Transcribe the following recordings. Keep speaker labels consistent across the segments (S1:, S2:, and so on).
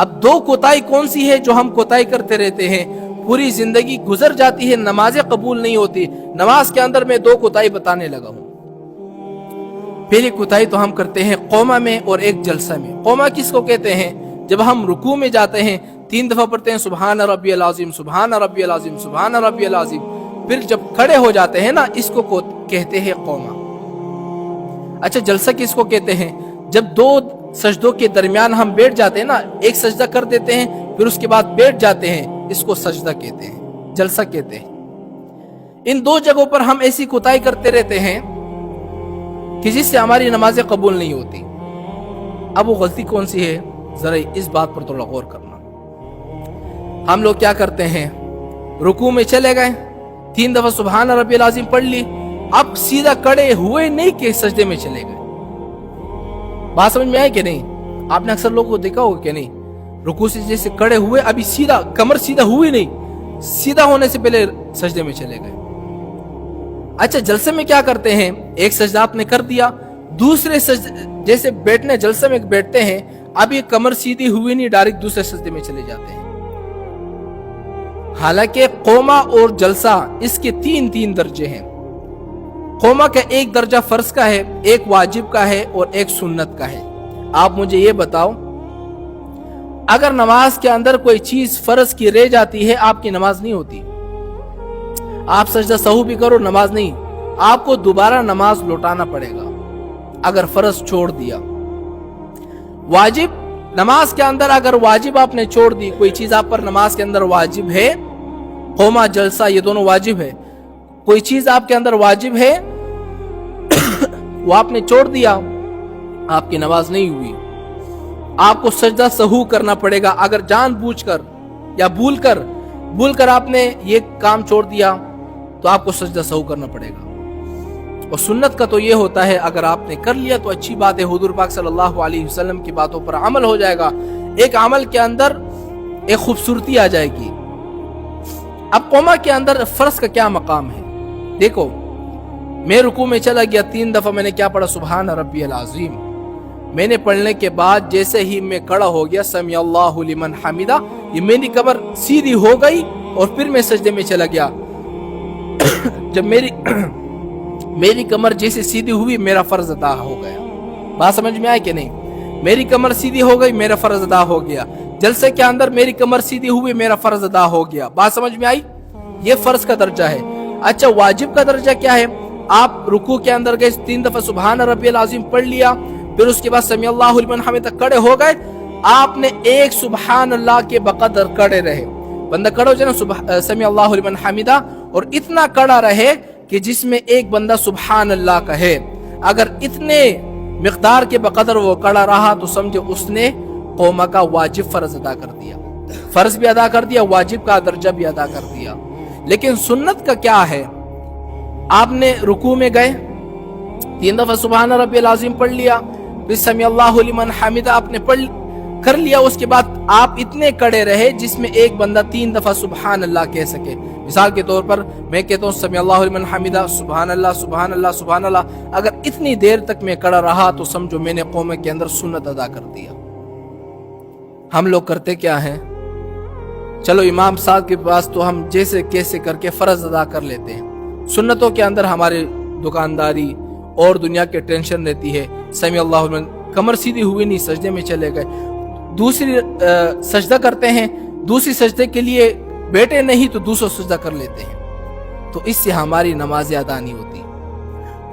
S1: اب دو کوتاہی کون سی ہے جو ہم کوتاہی کرتے رہتے ہیں؟ پوری زندگی گزر جاتی ہے، نمازیں قبول نہیں ہوتی، نماز کے اندر میں دو کوتاہی بتانے لگا ہوں۔ پہلی کوتاہی تو ہم کرتے ہیں قوما میں اور ایک جلسہ میں۔ قوما کس کو کہتے ہیں؟ جب ہم رکوع میں جاتے ہیں 3 دفعہ پڑھتے ہیں سبحان ربی العظیم، سبحان ربی العظیم، سبحان ربی العظیم، پھر جب کھڑے ہو جاتے ہیں نا، اس کو کہتے ہیں قوما۔ اچھا جلسہ کس کو کہتے ہیں؟ جب دو سجدوں کے درمیان ہم بیٹھ جاتے ہیں نا، ایک سجدہ کر دیتے ہیں پھر اس کے بعد بیٹھ جاتے ہیں، اس کو سجدہ کہتے ہیں، جلسہ کہتے ہیں۔ ان دو جگہوں پر ہم ایسی کوتاہی کرتے رہتے ہیں کہ جس سے ہماری نمازیں قبول نہیں ہوتی۔ اب وہ غلطی کون سی ہے؟ ذرا اس بات پر تھوڑا غور کرنا۔ ہم لوگ کیا کرتے ہیں؟ رکوع میں چلے گئے، 3 دفعہ سبحان ربی العظیم پڑھ لی، اب سیدھا کڑے ہوئے نہیں کہ سجدے میں چلے گئے۔ بات سمجھ میں آئے کہ نہیں؟ آپ نے اکثر لوگوں کو دیکھا ہوگا کہ نہیں، رکوع سے جیسے کڑے ہوئے، ابھی سیدھا کمر سیدھا ہوئی نہیں، سیدھا ہونے سے پہلے سجدے میں چلے گئے۔ اچھا جلسے میں کیا کرتے ہیں؟ ایک سجدہ آپ نے کر دیا، دوسرے سجدے جیسے بیٹھنے جلسے میں بیٹھتے ہیں، اب یہ کمر سیدھی ہوئی نہیں، ڈائریکٹ دوسرے سجدے میں چلے جاتے ہیں۔ حالانکہ قوما اور جلسہ اس کے 3 درجے ہیں۔ قوما کا ایک درجہ فرض کا ہے، ایک واجب کا ہے اور ایک سنت کا ہے۔ آپ مجھے یہ بتاؤ، اگر نماز کے اندر کوئی چیز فرض کی رہ جاتی ہے، آپ کی نماز نہیں ہوتی۔ آپ سجدہ سہو بھی کرو، نماز نہیں، آپ کو دوبارہ نماز لوٹانا پڑے گا اگر فرض چھوڑ دیا۔ واجب نماز کے اندر اگر واجب آپ نے چھوڑ دی، کوئی چیز آپ پر نماز کے اندر واجب ہے، قوما جلسہ یہ دونوں واجب ہے، کوئی چیز آپ کے اندر واجب ہے وہ آپ نے چھوڑ دیا، آپ کی نماز نہیں ہوئی۔ آپ کو سجدہ سہو کرنا پڑے گا۔ اگر جان بوجھ کر یا بھول کر آپ نے یہ کام چھوڑ دیا تو آپ کو سجدہ سہو کرنا پڑے گا۔ اور سنت کا تو یہ ہوتا ہے اگر آپ نے کر لیا تو اچھی بات ہے، حضور پاک صلی اللہ علیہ وسلم کی باتوں پر عمل ہو جائے گا، ایک عمل کے اندر ایک خوبصورتی آ جائے گی۔ اب قوما کے اندر فرض کا کیا مقام ہے؟ دیکھو، میں رکوع میں چلا گیا، 3 دفعہ میں نے کیا پڑھا؟ سبحان ربی العظیم۔ میں نے پڑھنے کے بعد جیسے ہی میں کھڑا ہو گیا، سمیع اللہ لمن حمدہ، یہ میری کمر سیدھی ہو گئی اور پھر میں سجدے میں چلا گیا۔ جب میری کمر جیسے سیدھی ہوئی، میرا فرض ادا ہو گیا۔ بات سمجھ میں آئی کہ نہیں؟ میری کمر سیدھی ہو گئی، میرا فرض ادا ہو گیا۔ جلسے کے اندر میری کمر سیدھی ہوئی، میرا فرض ادا ہو گیا۔ بات سمجھ میں آئی؟ یہ فرض کا درجہ ہے۔ اچھا واجب کا درجہ کیا ہے؟ آپ رکوع کے اندر گئے، 3 دفعہ سبحان ربی العظیم پڑھ لیا، پھر اس کے بعد سمیع اللہ لمن حمدہ کھڑے ہو گئے، آپ نے ایک سبحان اللہ کے بقدر کھڑے رہے۔ بندہ کھڑا ہو جائے نا سمیع اللہ لمن حمدہ، اور اتنا کھڑا رہے کہ جس میں ایک بندہ سبحان اللہ کہے۔ اگر اتنے مقدار کے بقدر وہ کھڑا رہا تو سمجھے اس نے قوما کا واجب فرض ادا کر دیا، فرض بھی ادا کر دیا، واجب کا درجہ بھی ادا کر دیا۔ لیکن سنت کا کیا ہے؟ آپ نے رکوع میں گئے، 3 دفعہ سبحان ربی العظیم پڑھ لیا، پھر سمیع اللہ لمن حمدہ آپ نے کر لیا، اس کے بعد آپ اتنے کڑے رہے جس میں ایک بندہ 3 دفعہ سبحان اللہ کہہ سکے۔ مثال کے طور پر میں کہتا ہوں سمیع اللہ لمن حمدہ، سبحان اللہ سبحان اللہ سبحان اللہ، اگر اتنی دیر تک میں کڑا رہا تو سمجھو میں نے قوم کے اندر سنت ادا کر دیا۔ ہم لوگ کرتے کیا ہیں؟ چلو امام صاحب کے پاس تو ہم جیسے کیسے کر کے فرض ادا کر لیتے ہیں، سنتوں کے اندر ہمارے دکانداری اور دنیا کے ٹینشن رہتی ہے۔ سمیع اللہ لمن، کمر سیدھی ہوئی نہیں، سجدے میں چلے گئے، دوسری سجدہ کرتے ہیں، دوسری سجدے کے لیے بیٹے نہیں تو دوسرا سجدہ کر لیتے ہیں، تو اس سے ہماری نماز ادا نہیں ہوتی۔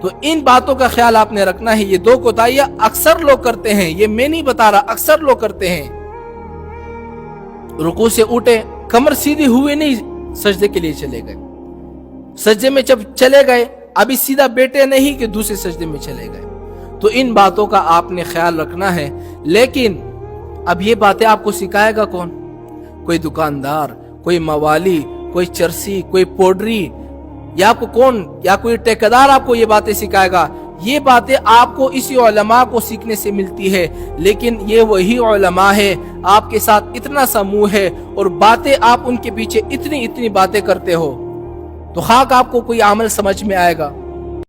S1: تو ان باتوں کا خیال آپ نے رکھنا ہے۔ یہ 2 کوتاہیاں اکثر لوگ کرتے ہیں، یہ میں نہیں بتا رہا، اکثر لوگ کرتے ہیں۔ رکوع سے اٹھے، کمر سیدھی ہوئی نہیں، سجدے کے لیے چلے گئے، سجدے میں جب چلے گئے ابھی سیدھا بیٹے نہیں کہ دوسرے سجدے میں چلے گئے۔ تو ان باتوں کا آپ نے خیال رکھنا ہے۔ لیکن اب یہ باتیں آپ کو سکھائے گا کون؟ کوئی دکاندار، کوئی موالی، کوئی چرسی، کوئی پوڈری، یا آپ کو کون، یا کوئی ٹھیکیدار آپ کو یہ باتیں سکھائے گا؟ یہ باتیں آپ کو اسی علماء کو سیکھنے سے ملتی ہے۔ لیکن یہ وہی علماء ہے، آپ کے ساتھ اتنا سا منہ ہے اور باتیں آپ ان کے پیچھے اتنی باتیں کرتے ہو، تو خاک آپ کو کوئی عمل سمجھ میں آئے گا؟